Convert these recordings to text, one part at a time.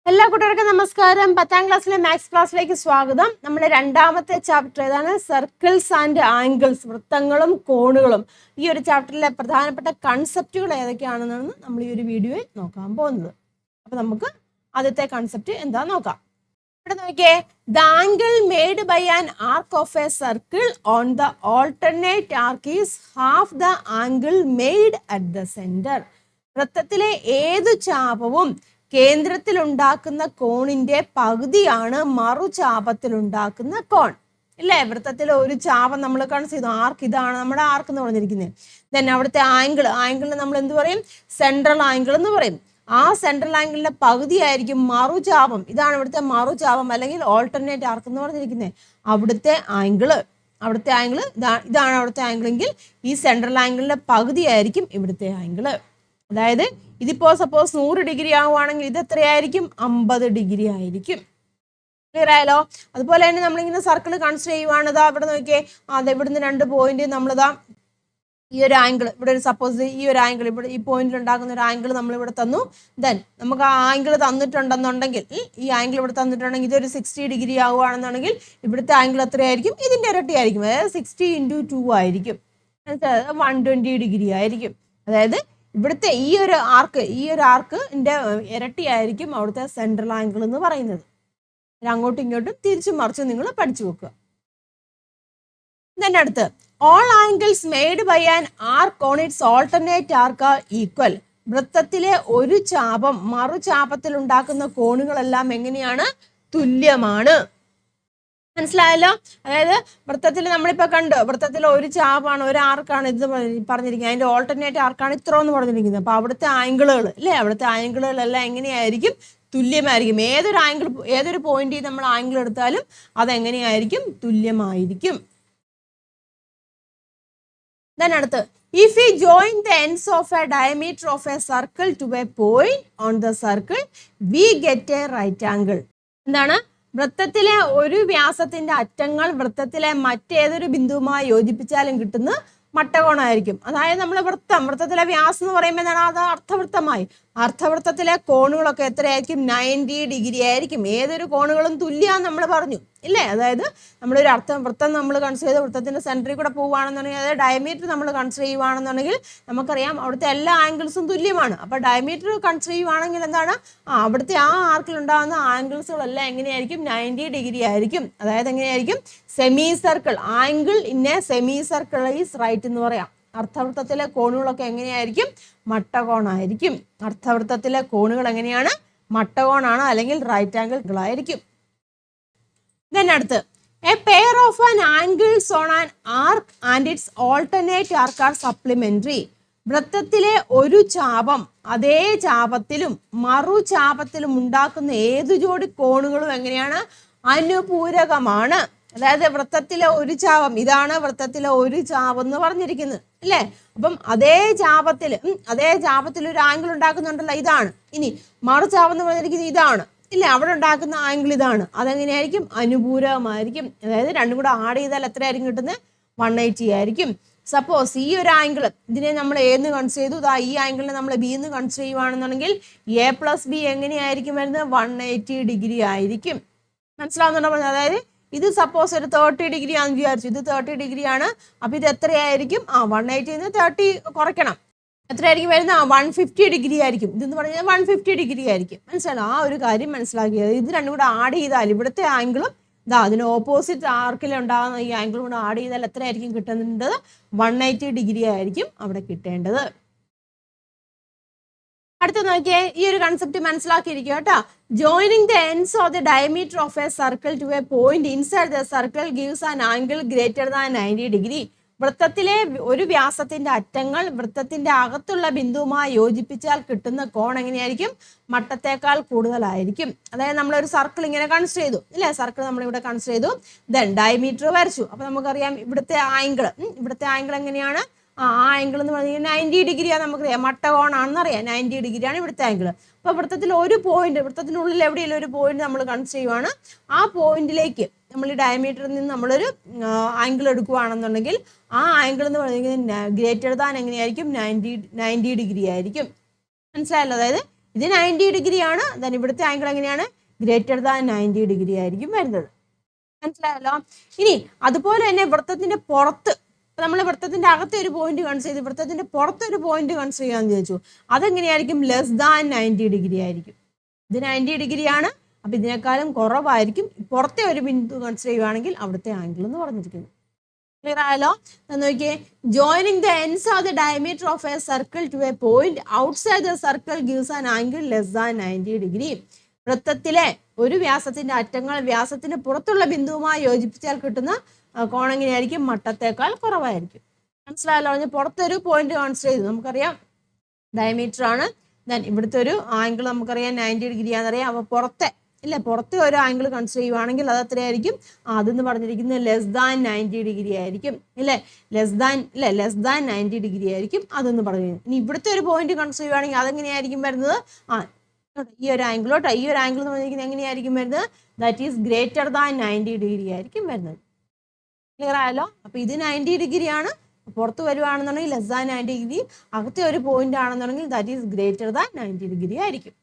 എല്ലാ കൂട്ടുകാർക്കും നമസ്കാരം. 10ാം ക്ലാസ്സിലെ മാത്സ് ക്ലാസ്സിലേക്ക് സ്വാഗതം. നമ്മുടെ രണ്ടാമത്തെ ചാപ്റ്റർ ഏതാണ്? സർക്കിൾസ് ആൻഡ് ആംഗിൾസ്, വൃത്തങ്ങളും കോണുകളും. ഈ ഒരു ചാപ്റ്ററിലെ പ്രധാനപ്പെട്ട കൺസെപ്റ്റുകൾ ഏതൊക്കെയാണെന്നാണ് നമ്മൾ ഈ ഒരു വീഡിയോയിൽ നോക്കാൻ പോകുന്നത്. അപ്പൊ നമുക്ക് ആദ്യത്തെ കൺസെപ്റ്റ് എന്താ നോക്കാം. ഇവിടെ നോക്കിയേ, the angle made by an arc of a circle on the alternate arc is half the angle made at the centre. വൃത്തത്തിലെ ഏതു ചാപവും കേന്ദ്രത്തിൽ ഉണ്ടാക്കുന്ന കോണിന്റെ പകുതിയാണ് മറുചാപത്തിൽ ഉണ്ടാക്കുന്ന കോൺ. ഇല്ലേ? വൃത്തത്തിൽ ഒരു ചാപം നമ്മൾ കൺസിഡർ ചെയ്തു, ആർക്ക് ഇതാണ് നമ്മുടെ ആർക്ക് എന്ന് പറഞ്ഞിരിക്കുന്നത്. ദെൻ അവിടുത്തെ ആംഗിളിന് നമ്മൾ എന്ത് പറയും? സെൻട്രൽ ആംഗിൾ എന്ന് പറയും. ആ സെൻട്രൽ ആംഗിളിന്റെ പകുതിയായിരിക്കും മറുചാപം. ഇതാണ് ഇവിടുത്തെ മറുചാപം അല്ലെങ്കിൽ ഓൾട്ടർനേറ്റ് ആർക്ക് എന്ന് പറഞ്ഞിരിക്കുന്നത്. അവിടുത്തെ ആംഗിള് ഇതാണ് അവിടുത്തെ ആംഗിളെങ്കിൽ ഈ സെൻട്രൽ ആംഗിളിന്റെ പകുതിയായിരിക്കും ഇവിടുത്തെ ആംഗിള്. അതായത് ഇതിപ്പോ സപ്പോസ് 100 ഡിഗ്രി ആവുകയാണെങ്കിൽ ഇത് എത്രയായിരിക്കും? 50 ഡിഗ്രി ആയിരിക്കും. ക്ലിയർ ആയാലോ? അതുപോലെ തന്നെ നമ്മളിങ്ങനെ സർക്കിൾ കൺസിഡർ ചെയ്യുവാണ്. ഇവിടെ നോക്കിയേ, അതെ ഇവിടുന്ന് 2 പോയിന്റ് നമ്മളിതാ ഈ ഒരു ആംഗിൾ, ഇവിടെ ഒരു സപ്പോസ് ഈ ഒരു ആംഗിൾ, ഇവിടെ ഈ പോയിന്റിൽ ഉണ്ടാക്കുന്ന ഒരു ആംഗിൾ നമ്മൾ ഇവിടെ തന്നു. ദെൻ നമുക്ക് ആ ആംഗിൾ തന്നിട്ടുണ്ടെന്നുണ്ടെങ്കിൽ, ഈ ആംഗിൾ ഇവിടെ തന്നിട്ടുണ്ടെങ്കിൽ ഇതൊരു 60 ഡിഗ്രി ആവുകയാണെന്നുണ്ടെങ്കിൽ ഇവിടുത്തെ ആംഗിൾ എത്രയായിരിക്കും? ഇതിന്റെ ഇരട്ടി ആയിരിക്കും. അതായത് 60 × 2 ആയിരിക്കും. 120 ഡിഗ്രി ആയിരിക്കും. അതായത് ഇവിടുത്തെ ഈ ഒരു ആർക്കിന്റെ ഇരട്ടിയായിരിക്കും അവിടുത്തെ സെൻട്രൽ ആംഗിൾ എന്ന് പറയുന്നത്. അങ്ങോട്ടും ഇങ്ങോട്ടും തിരിച്ചും മറിച്ചും നിങ്ങൾ പഠിച്ചു വെക്കുക. ഇതിന്റെ അടുത്ത്, all angles made by an arc on its alternate arc are equal. വൃത്തത്തിലെ ഒരു ചാപം മറുചാപത്തിൽ ഉണ്ടാക്കുന്ന കോണുകളെല്ലാം എങ്ങനെയാണ്? തുല്യമാണ്. മനസ്സിലായല്ലോ? അതായത് വൃത്തത്തിൽ നമ്മളിപ്പോ കണ്ടു, വൃത്തത്തിൽ ഒരു ചാപാണ്, ഒരു ആർക്കാണ് ഇത് പറഞ്ഞിരിക്കുന്നത്. അതിന്റെ ഓൾട്ടർനേറ്റ് ആർക്കാണ് ഇത്ര എന്ന് പറഞ്ഞിരിക്കുന്നത്. അപ്പൊ അവിടുത്തെ ആംഗിളുകൾ അല്ലേ, അവിടുത്തെ ആംഗിളുകളെല്ലാം എങ്ങനെയായിരിക്കും? തുല്യമായിരിക്കും. ഏതൊരു പോയിന്റിൽ നമ്മൾ ആംഗിൾ എടുത്താലും അതെങ്ങനെയായിരിക്കും? തുല്യമായിരിക്കും. അടുത്ത്, if we join the ends of a diameter of a circle to a point on the circle, we get a right angle. എന്താണ്? വൃത്തത്തിലെ ഒരു വ്യാസത്തിന്റെ അറ്റങ്ങൾ വൃത്തത്തിലെ മറ്റേതൊരു ബിന്ദുവുമായി യോജിപ്പിച്ചാലും കിട്ടുന്ന മട്ടകോണായിരിക്കും. അതായത് നമ്മൾ വൃത്തത്തിലെ വ്യാസം എന്ന് പറയുമ്പോൾ എന്താണ്? അത് അർത്ഥവൃത്തത്തിലെ കോണുകളൊക്കെ എത്രയായിരിക്കും? 90 ഡിഗ്രി ആയിരിക്കും. ഏതൊരു കോണുകളും തുല്യാന്ന് നമ്മൾ പറഞ്ഞു ഇല്ലേ? അതായത് നമ്മളൊരു വൃത്തം നമ്മൾ കൺസിഡർ ചെയ്ത് വൃത്തത്തിന്റെ സെന്ററിൽ കൂടെ പോവുകയാണെന്നുണ്ടെങ്കിൽ, അതായത് ഡയമീറ്റർ നമ്മൾ കൺസിഡർ ചെയ്യുവാണെന്നുണ്ടെങ്കിൽ നമുക്കറിയാം അവിടുത്തെ എല്ലാ ആംഗിൾസും തുല്യമാണ്. അപ്പൊ ഡയമീറ്റർ കൺസിഡർ ചെയ്യുവാണെങ്കിൽ എന്താണ്? അവിടുത്തെ ആ ആർക്കിൽ ഉണ്ടാകുന്ന ആംഗിൾസുകളെല്ലാം എങ്ങനെയായിരിക്കും? 90 ഡിഗ്രി ആയിരിക്കും. അതായത് എങ്ങനെയായിരിക്കും? Semi circle angle in a semi circle is right എന്ന് പറയാം. അർത്ഥവൃത്തത്തിലെ കോണുകളൊക്കെ എങ്ങനെയായിരിക്കും? മട്ടകോണായിരിക്കും. അർത്ഥവൃത്തത്തിലെ കോണുകൾ എങ്ങനെയാണ്? മട്ടകോണാണ്, അല്ലെങ്കിൽ റൈറ്റ് ആംഗിൾ ആയിരിക്കും. അടുത്ത്, a pair of an angles on an arc and its alternate arc are supplementary. വൃത്തത്തിലെ ഒരു ചാപം അതേ ചാപത്തിലും മറുചാപത്തിലും ഉണ്ടാക്കുന്ന ഏതു ജോഡി കോണുകളും എങ്ങനെയാണ്? അനുപൂരകമാണ്. അതായത് വൃത്തത്തിലെ ഒരു ചാപം, ഇതാണ് വൃത്തത്തിലെ ഒരു ചാപം എന്ന് പറഞ്ഞിരിക്കുന്നത് അല്ലേ? അപ്പം അതേ ചാപത്തിൽ ഒരു ആംഗിൾ ഉണ്ടാക്കുന്നുണ്ടല്ലോ, ഇതാണ്. ഇനി മറുചാപം എന്ന് പറഞ്ഞിരിക്കുന്നത് ഇതാണ് ഇല്ല, അവിടെ ഉണ്ടാക്കുന്ന ആംഗിൾ ഇതാണ്. അതെങ്ങനെയായിരിക്കും? അനുപൂരകമായിരിക്കും. അതായത് രണ്ടും കൂടെ ആഡ് ചെയ്താൽ എത്രയായിരിക്കും കിട്ടുന്നത്? 180 ആയിരിക്കും. സപ്പോസ് ഈ ഒരു ആംഗിൾ, ഇതിനെ നമ്മൾ എന്ന് കൺസിഡർ ചെയ്തു, ഈ ആംഗിളിനെ നമ്മൾ ബി എന്ന് കൺസിഡർ ചെയ്യുവാണെന്നുണ്ടെങ്കിൽ A+B എങ്ങനെയായിരിക്കും വരുന്നത്? 180 ഡിഗ്രി ആയിരിക്കും. മനസ്സിലാവുന്നുണ്ടോ? അതായത് ഇത് സപ്പോസ് ഒരു 30 ഡിഗ്രി ആണെന്ന് വിചാരിച്ചു, ഇത് 30 ഡിഗ്രി ആണ്. അപ്പൊ ഇത് എത്രയായിരിക്കും? 180 30 കുറയ്ക്കണം. എത്രയായിരിക്കും വരുന്നത്? 150 ഡിഗ്രി ആയിരിക്കും. ഇതെന്ന് പറഞ്ഞാൽ 150 ഡിഗ്രി ആയിരിക്കും. മനസ്സിലായോ? ആ ഒരു കാര്യം മനസ്സിലാക്കിയത്. ഇത് രണ്ടും കൂടെ ആഡ് ചെയ്താൽ ഇവിടുത്തെ ആംഗിളും അതിന് ഓപ്പോസിറ്റ് ആർക്കിൽ ഉണ്ടാകുന്ന ഈ ആംഗിളും കൂടെ ആഡ് ചെയ്താൽ എത്രയായിരിക്കും കിട്ടുന്നത്? 180 ഡിഗ്രി ആയിരിക്കും അവിടെ കിട്ടേണ്ടത്. അടുത്ത നോക്കിയേ, ഈ ഒരു കൺസെപ്റ്റ് മനസ്സിലാക്കിയിരിക്കുക കേട്ടോ. Joining the ends of the diameter of a circle to a point inside the circle gives an angle greater than 90 degree. വൃത്തത്തിലെ ഒരു വ്യാസത്തിന്റെ അറ്റങ്ങൾ വൃത്തത്തിന്റെ അകത്തുള്ള ബിന്ദുവുമായി യോജിപ്പിച്ചാൽ കിട്ടുന്ന കോൺ എങ്ങനെയായിരിക്കും? മട്ടത്തേക്കാൾ കൂടുതലായിരിക്കും. അതായത് നമ്മളൊരു സർക്കിൾ ഇങ്ങനെ കൺസിഡർ ചെയ്തു ഇല്ലേ? സർക്കിൾ നമ്മളിവിടെ കൺസിഡർ ചെയ്തു, ദെൻ ഡയമീറ്റർ വരച്ചു. അപ്പൊ നമുക്കറിയാം ഇവിടുത്തെ ആംഗിൾ എങ്ങനെയാണ്? ആ ആംഗിൾ എന്ന് പറഞ്ഞാൽ 90 ഡിഗ്രിയാണ്. നമുക്കറിയാം മട്ടകോണാണെന്ന് അറിയാം. 90 ഡിഗ്രിയാണ് ഇവിടുത്തെ ആംഗിൾ. അപ്പൊ വൃത്തത്തിൽ ഒരു പോയിന്റ്, വൃത്തത്തിനുള്ളിൽ എവിടെയെങ്കിലും ഒരു പോയിന്റ് നമ്മൾ കൺസിഡർ ചെയ്യുവാണ്. ആ പോയിന്റിലേക്ക് നമ്മൾ ഈ ഡയമീറ്ററിൽ നിന്ന് നമ്മളൊരു ആംഗിൾ എടുക്കുകയാണെന്നുണ്ടെങ്കിൽ ആ ആംഗിൾ എന്ന് പറയുന്നത് ഗ്രേറ്റർ ദാൻ എങ്ങനെയായിരിക്കും? 90 ഡിഗ്രി ആയിരിക്കും. മനസ്സിലായല്ലോ? അതായത് ഇത് 90 ഡിഗ്രി ആണ്. ദെൻ ഇവിടുത്തെ ആംഗിൾ എങ്ങനെയാണ്? ഗ്രേറ്റർ ദാൻ 90 ഡിഗ്രി ആയിരിക്കും വരുന്നത്. മനസ്സിലായല്ലോ? ഇനി അതുപോലെ തന്നെ വൃത്തത്തിന്റെ പുറത്ത്, നമ്മൾ വൃത്തത്തിന്റെ അകത്തെ ഒരു പോയിന്റ് കൺസിഡർ ചെയ്ത് വൃത്തത്തിന്റെ പുറത്തൊരു പോയിന്റ് കൺസിഡർ ചെയ്യാന്ന് ചോദിച്ചു. അതെങ്ങനെയായിരിക്കും? ലെസ് ദാൻ 90 ഡിഗ്രി ആയിരിക്കും. ഇത് 90 ഡിഗ്രി ആണ്. അപ്പൊ ഇതിനേക്കാളും കുറവായിരിക്കും പുറത്തെ ഒരു ബിന്ദു കൺസിഡർ ചെയ്യുവാണെങ്കിൽ അവിടുത്തെ ആംഗിൾ എന്ന് പറഞ്ഞിരിക്കുന്നു. ക്ലിയർ ആയല്ലോ? നോക്കിയേ, joining the ends of the diameter of a circle to a point outside the circle gives an angle less than 90 degree. വൃത്തത്തിലെ ഒരു വ്യാസത്തിന്റെ അറ്റങ്ങൾ വ്യാസത്തിന് പുറത്തുള്ള ബിന്ദുവുമായി യോജിപ്പിച്ചാൽ കിട്ടുന്ന കോൺ എങ്ങനെയായിരിക്കും? മട്ടത്തേക്കാൾ കുറവായിരിക്കും. മനസ്സിലായല്ലോ? പുറത്തൊരു പോയിന്റ് കൺസിഡർ ചെയ്തു, നമുക്കറിയാം ഡയമീറ്റർ ആണ്. ദെൻ ഇവിടുത്തെ ഒരു ആംഗിൾ നമുക്കറിയാം 90 ഡിഗ്രി ആണെന്നറിയാം. അപ്പൊ പുറത്തെ ഒരു ആംഗിൾ കൺസിഡർ ചെയ്യുവാണെങ്കിൽ അത് എത്രയായിരിക്കും? അതെന്ന് പറഞ്ഞിരിക്കുന്നത് ലെസ് ദാൻ 90 ഡിഗ്രി ആയിരിക്കും. ലെസ് ദാൻ 90 ഡിഗ്രി ആയിരിക്കും അതെന്ന് പറഞ്ഞു. ഇനി ഇവിടുത്തെ ഒരു പോയിന്റ് കൺസിഡർ ചെയ്യുവാണെങ്കിൽ അതെങ്ങനെയായിരിക്കും വരുന്നത്? ഈ ഒരു ആംഗിൾ എന്ന് പറഞ്ഞിരിക്കുന്നത് എങ്ങനെയായിരിക്കും വരുന്നത്? That is greater than 90 degree ആയിരിക്കും വരുന്നത്. ക്ലിയർ ആയല്ലോ? അപ്പൊ ഇത് 90 ഡിഗ്രി ആണ്. പുറത്ത് വരുവാണെന്നുണ്ടെങ്കിൽ ലെസ് ദാൻ 90 ഡിഗ്രി, അകത്തെ ഒരു പോയിന്റ് ആണെന്നുണ്ടെങ്കിൽ that is greater than 90 degree ആയിരിക്കും.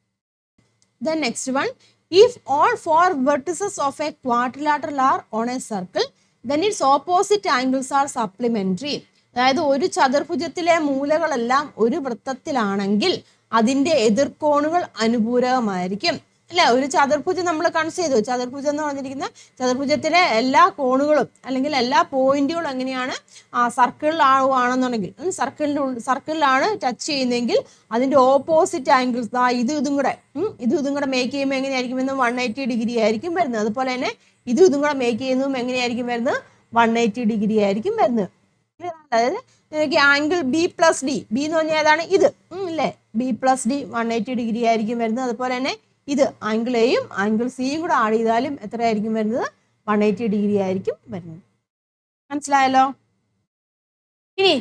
Then next one, if all four vertices of a quadrilateral are on a circle, then its opposite angles are supplementary. അതായത് ഒരു ചതുർഭുജത്തിലെ മൂലകളെല്ലാം ഒരു വൃത്തത്തിലാണെങ്കിൽ അതിന്റെ എതിർക്കോണുകൾ അനുപൂരകമായിരിക്കും. അല്ലെ? ഒരു ചതുർഭുജം നമ്മൾ കൺസിഡർ ചെയ്തു. ചതുർഭുജം എന്ന് പറഞ്ഞിരിക്കുന്ന ചതുർഭുജത്തിലെ എല്ലാ കോണുകളും അല്ലെങ്കിൽ എല്ലാ പോയിന്റുകളും എങ്ങനെയാണ്? സർക്കിളിലാവുകയാണെന്നുണ്ടെങ്കിൽ സർക്കിളിലാണ് ടച്ച് ചെയ്യുന്നതെങ്കിൽ അതിന്റെ ഓപ്പോസിറ്റ് ആംഗിൾസ് ഇതും കൂടെ മേക്ക് ചെയ്യുമ്പോൾ എങ്ങനെയായിരിക്കും വരുന്നത്? 180 ഡിഗ്രി ആയിരിക്കും വരുന്നത്. അതുപോലെ തന്നെ ഇതും കൂടെ മേക്ക് ചെയ്യുന്നതും എങ്ങനെയായിരിക്കും വരുന്നത്? 180 ഡിഗ്രി ആയിരിക്കും വരുന്നത്. അതായത് ആംഗിൾ B+D, ബി എന്ന് പറഞ്ഞാൽ ഏതാണ്? ഇത് അല്ലേ? B+D 180 ഡിഗ്രി ആയിരിക്കും വരുന്നത്. അതുപോലെ തന്നെ ഇത് ആംഗിൾ എയും ആംഗിൾ സിയും കൂടെ ആഡ് ചെയ്താലും എത്രയായിരിക്കും വരുന്നത്? 180 ഡിഗ്രി ആയിരിക്കും വരുന്നത്. മനസ്സിലായല്ലോ? ഇനി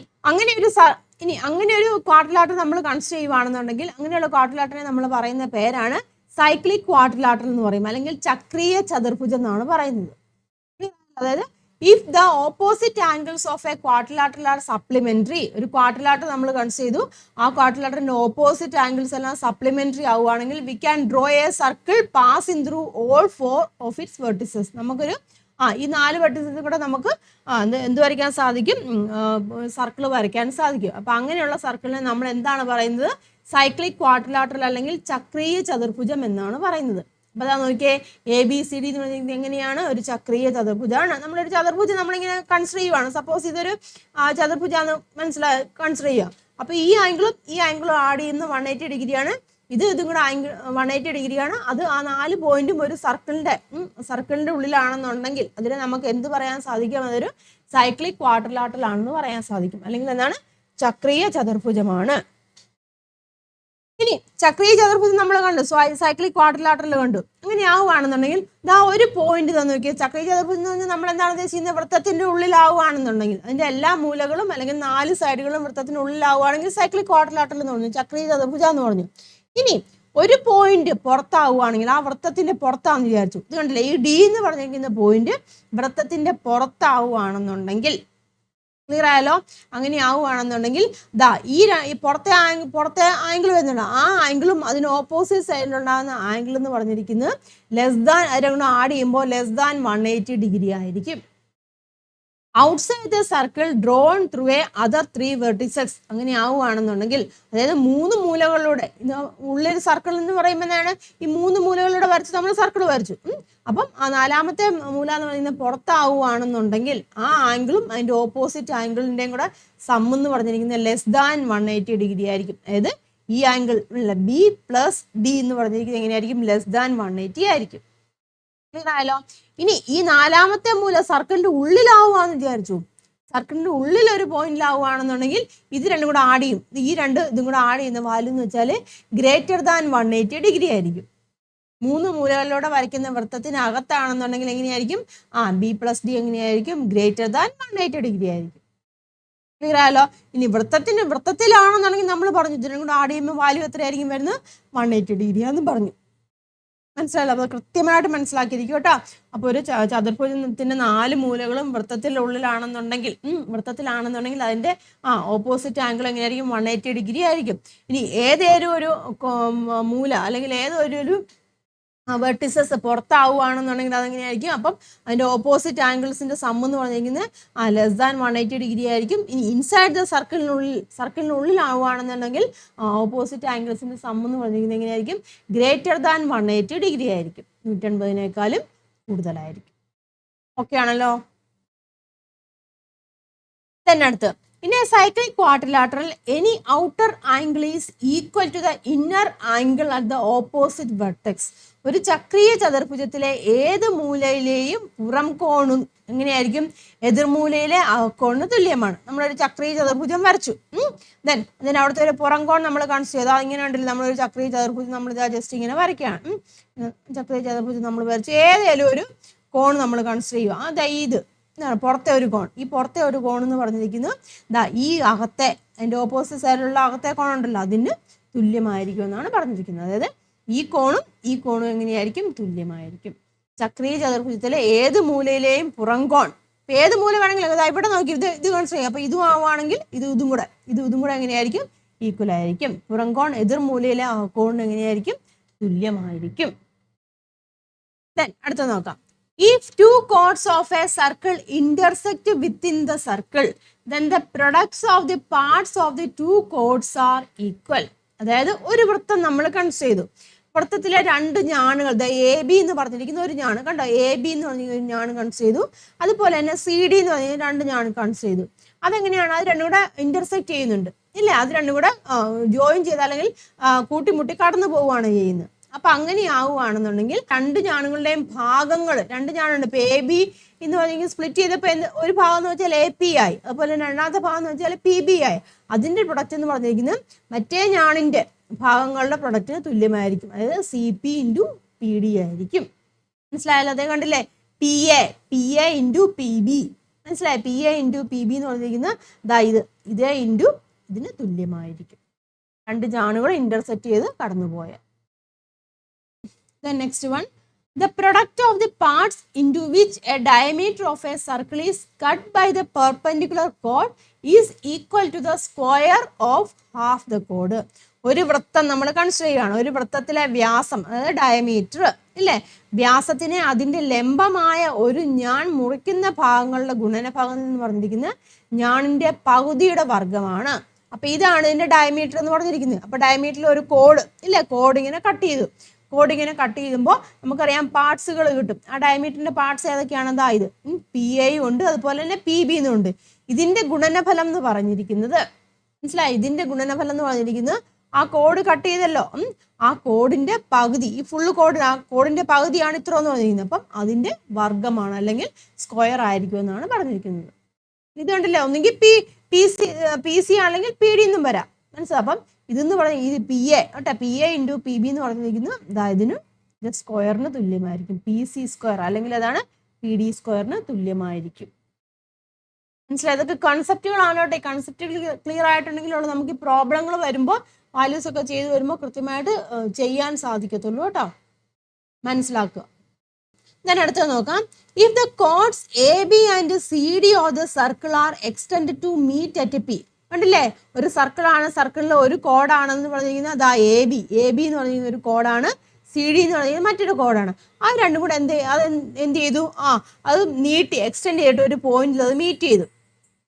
അങ്ങനെ ഒരു ക്വാഡ്രിലാറ്ററൽ നമ്മൾ കൺസിഡർ ചെയ്യുവാണെന്നുണ്ടെങ്കിൽ അങ്ങനെയുള്ള ക്വാഡ്രിലാറ്ററിനെ നമ്മൾ പറയുന്ന പേരാണ് സൈക്ലിക് ക്വാഡ്രിലാറ്ററൽ എന്ന് പറയും, അല്ലെങ്കിൽ ചക്രീയ ചതുർഭുജം എന്നാണ് പറയുന്നത്. അതായത് if the opposite angles of a quadrilateral are supplementary, ഒരു ക്വാഡ്രിലാറ്ററൽ നമ്മൾ കൺസിഡർ ചെയ്തു, ആ ക്വാഡ്രിലാറ്ററിന്റെ ഓപ്പോസിറ്റ് ആംഗിൾസ് എല്ലാം സപ്ലിമെന്ററി ആവുകയാണെങ്കിൽ we can draw a circle passing through all four of its vertices. നമുക്കൊരു ഈ 4 വെർട്ടിസസ് കൂടെ നമുക്ക് എന്ത് വരയ്ക്കാൻ സാധിക്കും? സർക്കിൾ വരയ്ക്കാൻ സാധിക്കും. അപ്പൊ അങ്ങനെയുള്ള സർക്കിളിനെ നമ്മൾ എന്താണ് പറയുന്നത്? സൈക്ലിക് ക്വാഡ്രിലാറ്ററൽ അല്ലെങ്കിൽ ചക്രീയ ചതുർഭുജം എന്നാണ് പറയുന്നത്. അപ്പൊ അതാ നോക്കിയേ, ABCD എന്ന് പറയുന്നത് എങ്ങനെയാണ്? ഒരു ചക്രീയ ചതുർഭുജമാണ്. നമ്മളൊരു ചതുർഭുജം നമ്മളിങ്ങനെ കൺസിഡർ ചെയ്യുവാണ്. സപ്പോസ് ഇതൊരു ചതുർഭുജാന്ന് കൺസിഡർ ചെയ്യുക. അപ്പൊ ഈ ആംഗിളും ആഡ് ചെയ്യുന്ന 180 ഡിഗ്രിയാണ്. ഇതും കൂടെ ആംഗിൾ 180 ഡിഗ്രിയാണ്. അത് ആ 4 പോയിന്റും ഒരു സർക്കിളിന്റെ ഉള്ളിലാണെന്നുണ്ടെങ്കിൽ അതിനെ നമുക്ക് എന്ത് പറയാൻ സാധിക്കും? അതൊരു സൈക്ലിക് ക്വാഡ്രിലാറ്ററൽ ആണെന്ന് പറയാൻ സാധിക്കും. അല്ലെങ്കിൽ എന്താണ്? ചക്രീയ ചതുർഭുജമാണ്. ഇനി ചക്രീയ ചതുർഭുജം നമ്മൾ കണ്ടു, സൈക്ലിക് ക്വാഡ്രിലാറ്ററൽ കണ്ടു. അങ്ങനെ ആവുകയാണെന്നുണ്ടെങ്കിൽ ഒരു പോയിന്റ് തന്നെ നോക്കിയാൽ ചക്രീയ ചതുർഭുജം എന്ന് പറഞ്ഞാൽ നമ്മൾ എന്താണ് ഉദ്ദേശിക്കുന്നത്? വൃത്തത്തിന്റെ ഉള്ളിലാവുകയാണെന്നുണ്ടെങ്കിൽ അതിന്റെ എല്ലാ മൂലകളും അല്ലെങ്കിൽ 4 സൈഡുകളും വൃത്തത്തിന്റെ ഉള്ളിലാവുകയാണെങ്കിൽ സൈക്ലിക് ക്വാഡ്രിലാറ്ററൽ എന്ന് പറഞ്ഞു, ചക്രീയ ചതുർഭുജം എന്ന് പറഞ്ഞു. ഇനി ഒരു പോയിന്റ് പുറത്താവുകയാണെങ്കിൽ ആ വൃത്തത്തിന്റെ പുറത്താന്ന് വിചാരിച്ചു. ഇത് കണ്ടില്ലേ, ഈ D എന്ന് പറഞ്ഞിരിക്കുന്ന പോയിന്റ് വൃത്തത്തിന്റെ പുറത്താവുകയാണെന്നുണ്ടെങ്കിൽ, ക്ലിയർ ആയാലോ? അങ്ങനെ ആവുകയാണെന്നുണ്ടെങ്കിൽ ഈ പുറത്തെ ആംഗിൾ വരുന്നുണ്ട്. ആ ആംഗിളും അതിന് ഓപ്പോസിറ്റ് സൈഡിലുണ്ടാകുന്ന ആംഗിൾ എന്ന് പറഞ്ഞിരിക്കുന്നത് ലെസ് ദാൻ, അതിനെ ആഡ് ചെയ്യുമ്പോൾ ലെസ് ദാൻ 180 ഡിഗ്രി ആയിരിക്കും. Outside the circle drone through A other 3 vertices, അങ്ങനെ ആവുകയാണെന്നുണ്ടെങ്കിൽ, അതായത് 3 മൂലകളിലൂടെ, ഉള്ളൊരു സർക്കിൾ എന്ന് പറയുമ്പോൾ എന്താണ്? ഈ 3 മൂലകളിലൂടെ വരച്ച് നമ്മൾ സർക്കിൾ വരച്ചു. അപ്പം ആ 4ാമത്തെ മൂല എന്ന് പറയുന്നത് പുറത്താവുകയാണെന്നുണ്ടെങ്കിൽ ആ ആംഗിളും അതിന്റെ ഓപ്പോസിറ്റ് ആംഗിളിന്റെയും കൂടെ സം എന്ന് പറഞ്ഞിരിക്കുന്നത് ലെസ് ദാൻ 180 ഡിഗ്രി ആയിരിക്കും. അതായത് ഈ ആംഗിൾ B+D എന്ന് പറഞ്ഞിരിക്കുന്നത് എങ്ങനെയായിരിക്കും? ലെസ് ദാൻ 180 ആയിരിക്കും. ആയാലോ? ഇനി ഈ 4ാമത്തെ മൂല സർക്കിളിന്റെ ഉള്ളിലാവുകയെന്ന് വിചാരിച്ചു. സർക്കിളിന്റെ ഉള്ളിൽ ഒരു പോയിന്റിലാവുകയാണെന്നുണ്ടെങ്കിൽ ഇത് രണ്ടും കൂടെ ആഡ് ചെയ്യും. ഇതും കൂടെ ആഡ് ചെയ്യുന്ന വാല്യൂ എന്ന് വെച്ചാൽ ഗ്രേറ്റർ ദാൻ 180 ഡിഗ്രി ആയിരിക്കും. 3 മൂലകളിലൂടെ വരയ്ക്കുന്ന വൃത്തത്തിനകത്താണെന്നുണ്ടെങ്കിൽ എങ്ങനെയായിരിക്കും? B+D എങ്ങനെയായിരിക്കും? ഗ്രേറ്റർ ദാൻ 180 ഡിഗ്രി ആയിരിക്കും. ക്ലിയർ ആയല്ലോ? ഇനി വൃത്തത്തിലാണെന്നുണ്ടെങ്കിൽ നമ്മൾ പറഞ്ഞു ഇതിനും കൂടെ ആഡ് ചെയ്യുമ്പോൾ വാല്യൂ എത്രയായിരിക്കും വരുന്നത്? 180 ഡിഗ്രി ആണെന്ന് പറഞ്ഞു. മനസ്സിലായല്ലോ? അപ്പോൾ കൃത്യമായിട്ട് മനസ്സിലാക്കിയിരിക്കും കേട്ടോ. അപ്പോൾ ഒരു ചതുർഭുജത്തിന്റെ 4 മൂലകളും വൃത്തത്തിലാണെന്നുണ്ടെങ്കിൽ അതിന്റെ ഓപ്പോസിറ്റ് ആംഗിൾ എങ്ങനെയായിരിക്കും? 180 ഡിഗ്രി ആയിരിക്കും. ഇനി ഏതൊരു ഒരു മൂല അല്ലെങ്കിൽ ഏതൊരു വെർട്ടിസസ് പുറത്താവുകയാണെന്നുണ്ടെങ്കിൽ അതെങ്ങനെയായിരിക്കും? അപ്പം അതിന്റെ ഓപ്പോസിറ്റ് ആംഗിൾസിന്റെ സം എന്ന് പറഞ്ഞിരിക്കുന്നത് ലെസ് ദാൻ 180 ഡിഗ്രി ആയിരിക്കും. ഇനി ഇൻസൈഡ് ദ സർക്കിളിനുള്ളിൽ ആവുകയാണെന്നുണ്ടെങ്കിൽ ഓപ്പോസിറ്റ് ആംഗിൾസിന്റെ സം എന്ന് പറഞ്ഞിരിക്കുന്നത് എങ്ങനെയായിരിക്കും? ഗ്രേറ്റർ ദാൻ 180 ഡിഗ്രി ആയിരിക്കും. 180 കൂടുതലായിരിക്കും. ഓക്കെ ആണല്ലോ? തന്നെ അടുത്ത് in a cyclic quadrilateral any outer angle is equal to the inner angle at the opposite vertex. ഒരു ചക്രീയ ചതുർഭുജത്തിലെ ഏത് മൂലയിലെയും പുറം കോണും എങ്ങനെയായിരിക്കും? എതിർമൂലയിലെ കോണിന് തുല്യമാണ്. നമ്മളൊരു ചക്രീയ ചതുർഭുജം വരച്ചു. ദെൻ അവിടുത്തെ ഒരു പുറം കോൺ നമ്മൾ കൺസിഡർ ചെയ്തു. ഇങ്ങനെ ഉണ്ടല്ലോ, നമ്മളൊരു ചക്രീയ ചതുർഭുജം നമ്മൾ ജസ്റ്റ് ഇങ്ങനെ വരയ്ക്കുകയാണ്. ചക്രീയ ചതുർഭുജം നമ്മൾ വരച്ചു. ഏതെങ്കിലും ഒരു കോൺ നമ്മൾ കൺസിഡർ ചെയ്യുക. അതായത് പുറത്തെ ഒരു കോൺ. ഈ പുറത്തെ ഒരു കോൺ എന്ന് പറഞ്ഞിരിക്കുന്നത് ഈ അകത്തെ അതിൻ്റെ ഓപ്പോസിറ്റ് സൈഡിലുള്ള അകത്തെ കോൺ ഉണ്ടല്ലോ, അതിന് തുല്യമായിരിക്കും എന്നാണ് പറഞ്ഞിരിക്കുന്നത്. അതായത് ഈ കോണും എങ്ങനെയായിരിക്കും? തുല്യമായിരിക്കും. ചക്രീയ ചതുർഭുജത്തിലെ ഏത് മൂലയിലെയും പുറം കോൺ, ഏത് മൂല വേണമെങ്കിലും ഇവിടെ നോക്കി ഇത് കൺസിഡർ ചെയ്യാം. അപ്പൊ ഇതും ആവുകയാണെങ്കിൽ ഇതും കൂടെ എങ്ങനെയായിരിക്കും? ഈക്വൽ ആയിരിക്കും. പുറം കോൺ എതിർമൂലയിലെ കോണിന് എങ്ങനെയായിരിക്കും? തുല്യമായിരിക്കും. അടുത്ത നോക്കാം. If two chords of a circle intersect within the circle, then the products of the parts of the two chords are equal. അതായത് ഒരു വൃത്തം നമ്മൾ കൺസിഡർ ചെയ്തു. വൃത്തത്തിലെ 2 ഞാണുകൾ, AB എന്ന് പറഞ്ഞിരിക്കുന്ന ഒരു ഞാണ് കണ്ടോ, AB എന്ന് പറഞ്ഞിരിക്കുന്ന ഒരു ഞാണ് കൺസിഡർ ചെയ്തു. അതുപോലെ തന്നെ CD എന്ന് പറഞ്ഞ 2 ഞാണ് കൺസിഡർ ചെയ്തു. അതെങ്ങനെയാണ്? അത് രണ്ടും കൂടെ ഇന്റർസെക്ട് ചെയ്യുന്നുണ്ട് ഇല്ലേ? അത് രണ്ടും കൂടെ ജോയിൻ ചെയ്ത് അല്ലെങ്കിൽ കൂട്ടിമുട്ടി കടന്നു പോവുകയാണ് ചെയ്യുന്നത്. അപ്പൊ അങ്ങനെ ആവുകയാണെന്നുണ്ടെങ്കിൽ 2 ഞാണുകളുടെയും ഭാഗങ്ങൾ, 2 ഞാണുണ്ട്. ഇപ്പൊ AB എന്ന് പറഞ്ഞെങ്കിൽ സ്പ്ലിറ്റ് ചെയ്തപ്പോൾ ഒരു ഭാഗം എന്ന് വെച്ചാൽ AP ആയി, അതുപോലെ രണ്ടാമത്തെ ഭാഗം എന്ന് വെച്ചാൽ PB ആയി. അതിന്റെ പ്രൊഡക്റ്റ് എന്ന് പറഞ്ഞിരിക്കുന്നത് മറ്റേ ഞാണിന്റെ ഭാഗങ്ങളുടെ പ്രൊഡക്റ്റിന് തുല്യമായിരിക്കും. അതായത് CP × PD ആയിരിക്കും. മനസ്സിലായല്ലോ? അതേ കണ്ടില്ലേ? PA × PB. മനസ്സിലായി? PA × PB എന്ന് പറഞ്ഞിരിക്കുന്നത് ഇതേ ഇൻറ്റു ഇതിന് തുല്യമായിരിക്കും. 2 ഞാണുകൾ ഇന്റർസെക്ട് ചെയ്ത് കടന്നുപോയ. The next one, the product of the parts into which a diameter of a circle is cut by the perpendicular chord is equal to the square of half the chord. ഒരു വൃത്തം നമ്മൾ consider ചെയ്യുകയാണ്. ഒരു വൃത്തത്തിലെ വ്യാസം, അതായത് diameter ഇല്ലേ, വ്യാസത്തിനെ അതിന്റെ ലംബമായ ഒരു ഞാൻ മുറിക്കുന്ന ഭാഗങ്ങളുടെ ഗുണനഭാഗം എന്ന് പറഞ്ഞിരിക്കുന്നത് ഞാണിന്റെ പകുതിയുടെ വർഗമാണ്. അപ്പൊ ഇതാണ് ഇതിന്റെ ഡയമീറ്റർ എന്ന് പറഞ്ഞിരിക്കുന്നത്. അപ്പൊ ഡയമീറ്ററിൽ ഒരു കോഡ് ഇല്ലേ, കോഡ് ഇങ്ങനെ കട്ട് ചെയ്തു. കോഡിങ്ങനെ കട്ട് ചെയ്യുമ്പോൾ നമുക്കറിയാം പാർട്സുകൾ കിട്ടും. ആ ഡയമീറ്ററിന്റെ പാർട്സ് ഏതൊക്കെയാണ്? ഇത് PA ഉണ്ട്, അതുപോലെ തന്നെ PB എന്നുണ്ട്. ഇതിന്റെ ഗുണനഫലം എന്ന് പറഞ്ഞിരിക്കുന്നത്, മനസ്സിലായി? ഇതിന്റെ ഗുണനഫലം എന്ന് പറഞ്ഞിരിക്കുന്നത് ആ കോഡ് കട്ട് ചെയ്തല്ലോ, ആ കോഡിന്റെ പകുതി, ഈ ഫുള്ള് കോഡ്, ആ കോഡിന്റെ പകുതിയാണ് ഇത്ര എന്ന് പറഞ്ഞിരിക്കുന്നത്. അപ്പം അതിന്റെ വർഗമാണ് അല്ലെങ്കിൽ സ്ക്വയർ ആയിരിക്കും എന്നാണ് പറഞ്ഞിരിക്കുന്നത്. ഇത് കണ്ടില്ലേ? ഒന്നെങ്കിൽ PC ആണെങ്കിൽ PD എന്നും വരാം. മനസ്സിലായി? അപ്പം ഇതെന്ന് പറഞ്ഞാൽ ഇത് PA കേട്ടോ, PA × PB എന്ന് പറഞ്ഞിരിക്കുന്നത് ഇതിന് സ്ക്വയറിന് തുല്യമായിരിക്കും. PC സ്ക്വയർ അല്ലെങ്കിൽ അതാണ് PD സ്ക്വയറിന് തുല്യമായിരിക്കും. മനസ്സിലായി? ഇതൊക്കെ കൺസെപ്റ്റുകളാണ് കേട്ടോ. ഈ കൺസെപ്റ്റുകൾ ക്ലിയർ ആയിട്ടുണ്ടെങ്കിലുള്ള നമുക്ക് ഈ പ്രോബ്ലങ്ങൾ വരുമ്പോൾ വാല്യൂസ് ഒക്കെ ചെയ്ത് വരുമ്പോൾ കൃത്യമായിട്ട് ചെയ്യാൻ സാധിക്കത്തുള്ളൂ കേട്ടോ. മനസ്സിലാക്കുക. ഞാൻ അടുത്തത് നോക്കാം. If the chords AB and CD of the circle are extended to meet at P. കണ്ടില്ലേ? ഒരു സർക്കിളാണ്, സർക്കിളിൽ ഒരു കോഡാണെന്ന് പറഞ്ഞിരിക്കുന്നത് AB എന്ന് പറഞ്ഞിരിക്കുന്ന ഒരു കോഡാണ്, CD എന്ന് പറഞ്ഞിരിക്കുന്നത് മറ്റൊരു കോഡാണ്. അത് രണ്ടും കൂടെ എന്ത് ചെയ്തു? അത് നീട്ടി, എക്സ്റ്റെൻഡ് ചെയ്തിട്ട് ഒരു പോയിന്റിൽ അത് മീറ്റ് ചെയ്തു.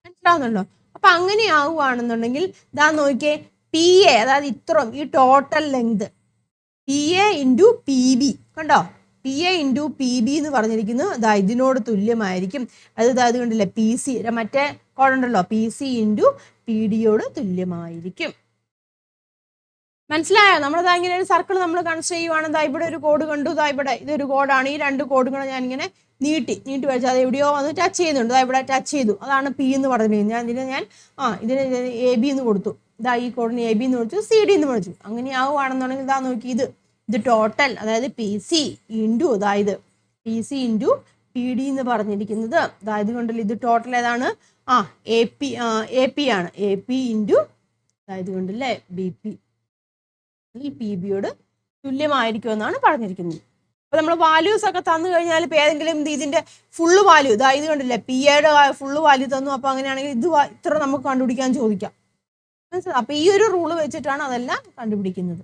മനസ്സിലാവുന്നുണ്ടോ? അപ്പൊ അങ്ങനെ ആവുകയാണെന്നുണ്ടെങ്കിൽ നോക്കിയേ, PA അതായത് ഇത്രയും ഈ ടോട്ടൽ ലെങ്ത് PA × PB കണ്ടോ, PA × PB എന്ന് പറഞ്ഞിരിക്കുന്നത് ഇതിനോട് തുല്യമായിരിക്കും. അത് കണ്ടില്ലേ? PC മറ്റേ കോഡുണ്ടല്ലോ, PC × PD തുല്യമായിരിക്കും. മനസ്സിലായോ? നമ്മളിതാ ഇങ്ങനെ ഒരു സർക്കിൾ നമ്മൾ കൺസിഡർ ചെയ്യുവാണ്. ഇവിടെ ഒരു കോഡ് കണ്ടു, ഇവിടെ ഇതൊരു കോഡാണ്. ഈ 2 കോഡുകൾ ഞാൻ ഇങ്ങനെ നീട്ടി വെച്ചാൽ അത് എവിടെയോ വന്ന് ടച്ച് ചെയ്യുന്നുണ്ട്. ഇവിടെ ടച്ച് ചെയ്തു, അതാണ് P എന്ന് പറഞ്ഞിരിക്കുന്നത്. ഇതിന് AB എന്ന് കൊടുത്തു. ഈ കോഡിന് AB എന്ന് വിളിച്ചു, CD എന്ന് വിളിച്ചു. അങ്ങനെ ആവുകയാണെന്നുണ്ടെങ്കിൽ നോക്കി, ഇത് ടോട്ടൽ, അതായത് PC × PC × PD എന്ന് പറഞ്ഞിരിക്കുന്നത് ഇത് കൊണ്ടല്ലോ. ഇത് ടോട്ടൽ ഏതാണ്? AP ആണ്. AP × കൊണ്ടല്ലേ BP PB തുല്യമായിരിക്കും എന്നാണ് പറഞ്ഞിരിക്കുന്നത്. അപ്പോൾ നമ്മൾ വാല്യൂസ് ഒക്കെ തന്നു കഴിഞ്ഞാൽ ഇപ്പോൾ ഏതെങ്കിലും ഇതിൻ്റെ ഫുള്ള് വാല്യൂ ഇത് കണ്ടില്ലേ, പി എയുടെ ഫുള്ള് വാല്യൂ തന്നു. അപ്പോൾ അങ്ങനെയാണെങ്കിൽ ഇത്ര നമുക്ക് കണ്ടുപിടിക്കാൻ ചോദിക്കാം. മനസ്സിലായി? അപ്പോൾ ഈ ഒരു റൂള് വെച്ചിട്ടാണ് അതെല്ലാം കണ്ടുപിടിക്കുന്നത്.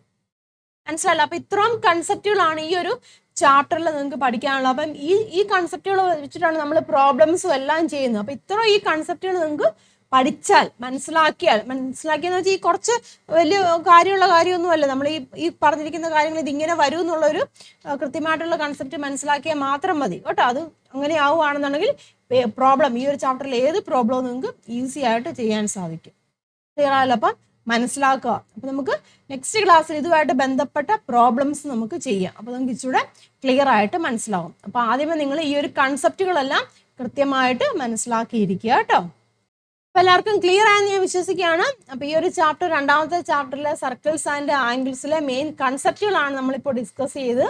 മനസ്സിലായല്ലോ? അപ്പോൾ ഇത്രയും കൺസെപ്റ്റുകളാണ് ഈ ഒരു ചാപ്റ്ററിൽ നിങ്ങൾക്ക് പഠിക്കാനുള്ളത്. അപ്പം ഈ കൺസെപ്റ്റുകൾ വെച്ചിട്ടാണ് നമ്മൾ പ്രോബ്ലംസും എല്ലാം ചെയ്യുന്നത്. അപ്പോൾ ഇത്ര ഈ കൺസെപ്റ്റുകൾ നിങ്ങൾക്ക് പഠിച്ചാൽ മനസ്സിലാക്കിയെന്ന് വെച്ചാൽ ഈ കുറച്ച് വലിയ കാര്യമൊന്നുമല്ല. നമ്മൾ ഈ പറഞ്ഞിരിക്കുന്ന കാര്യങ്ങൾ ഇതിങ്ങനെ വരും എന്നുള്ളൊരു കൃത്യമായിട്ടുള്ള കൺസെപ്റ്റ് മനസ്സിലാക്കിയാൽ മാത്രം മതി കേട്ടോ. അത് അങ്ങനെ ആവുകയാണെന്നുണ്ടെങ്കിൽ ഈ ഒരു ചാപ്റ്ററിൽ ഏത് പ്രോബ്ലവും നിങ്ങൾക്ക് ഈസി ആയിട്ട് ചെയ്യാൻ സാധിക്കും. ക്ലിയർ ആയല്ലോ? അപ്പം മനസ്സിലാക്കുക. അപ്പം നമുക്ക് നെക്സ്റ്റ് ക്ലാസ്സിൽ ഇതുമായിട്ട് ബന്ധപ്പെട്ട പ്രോബ്ലംസ് നമുക്ക് ചെയ്യാം. അപ്പോൾ നമുക്ക് ഇച്ചിരി ക്ലിയർ ആയിട്ട് മനസ്സിലാവും. അപ്പോൾ ആദ്യമേ നിങ്ങൾ ഈ ഒരു കൺസെപ്റ്റുകളെല്ലാം കൃത്യമായിട്ട് മനസ്സിലാക്കിയിരിക്കുക കേട്ടോ. അപ്പോൾ എല്ലാവർക്കും ക്ലിയർ ആയെന്ന് ഞാൻ വിശ്വസിക്കുകയാണ്. അപ്പോൾ ഈ ഒരു ചാപ്റ്റർ, രണ്ടാമത്തെ ചാപ്റ്ററിലെ സർക്കിൾസ് ആൻഡ് ആംഗിൾസിലെ മെയിൻ കൺസെപ്റ്റുകളാണ് നമ്മളിപ്പോൾ ഡിസ്കസ് ചെയ്ത്.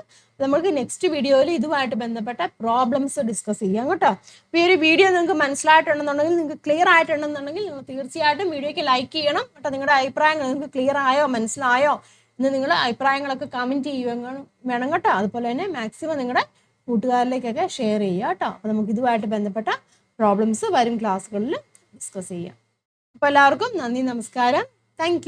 നമുക്ക് നെക്സ്റ്റ് വീഡിയോയിൽ ഇതുമായിട്ട് ബന്ധപ്പെട്ട പ്രോബ്ലംസ് ഡിസ്കസ് ചെയ്യാം കേട്ടോ. അപ്പോൾ ഈ ഒരു വീഡിയോ നിങ്ങൾക്ക് മനസ്സിലായിട്ടുണ്ടെന്നുണ്ടെങ്കിൽ, നിങ്ങൾക്ക് ക്ലിയർ ആയിട്ടുണ്ടെന്നുണ്ടെങ്കിൽ നിങ്ങൾ തീർച്ചയായിട്ടും വീഡിയോയ്ക്ക് ലൈക്ക് ചെയ്യണം കേട്ടോ. നിങ്ങളുടെ അഭിപ്രായങ്ങൾ, നിങ്ങൾക്ക് ക്ലിയർ ആയോ മനസ്സിലായോ എന്ന് നിങ്ങൾ അഭിപ്രായങ്ങളൊക്കെ കമൻറ്റ് ചെയ്യുക വേണം കേട്ടോ. അതുപോലെ തന്നെ മാക്സിമം നിങ്ങളുടെ കൂട്ടുകാരിലേക്കൊക്കെ ഷെയർ ചെയ്യുക കേട്ടോ. അപ്പോൾ നമുക്ക് ഇതുമായിട്ട് ബന്ധപ്പെട്ട പ്രോബ്ലംസ് വരും ക്ലാസ്സുകളിൽ ഡിസ്കസ് ചെയ്യാം. അപ്പോൾ എല്ലാവർക്കും നന്ദി, നമസ്കാരം. താങ്ക്